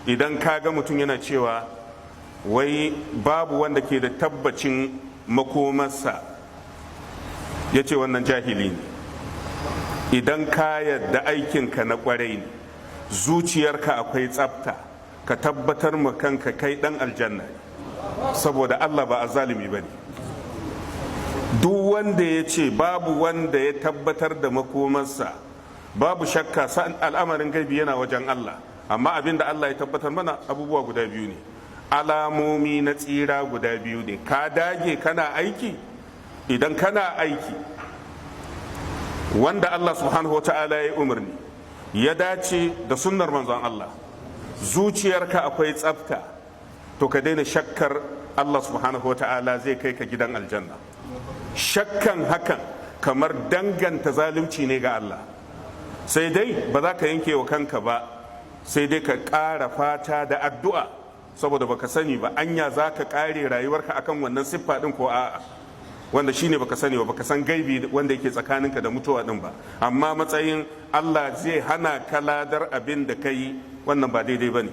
idan ka ga mutum yana cewa wai babu wanda ke da tabbacin makomarsa, ya ce wannan jahili ne. idan ka yadda aikinka na kwarai ne, zuciyarka akwai tsafta, ka tabbatar ma kanka kai dan aljanna, saboda Allah ba azalimi ba ne. duk wanda ya ce babu wanda ya tabbatar da makomarsa, babu shakka al'amarin gaibi yana wajen Allah. amma abin da Allah ya tabbatar mana abubuwa guda biyu ne, alamomi na tsira guda biyu ne. ka dage kana aiki, idan kana aiki wanda Allah subhanahu wa ta'ala ya umarni ya dace da sunnar manzon Allah, zuciyarka akwai tsafta, to ka daina shakkar Allah subhanahu wa ta'ala zai kai ka gidan aljanna. shakkan hakan kamar danganta zalunci ne ga Allah. sai dai ba za ka yanke wa kanka ba, sai dai ka ƙara fata da addu'a, saboda baka sani ba anya za ka ƙare rayuwarka akan wannan siffa ɗin ko a'a, wanda shine baka sani ba, baka san gaibi wanda yake tsakaninka da mutuwa ɗin ba. amma matsayin Allah zai hana ka ladar abin da ka yi, wannan ba daidai ba ne.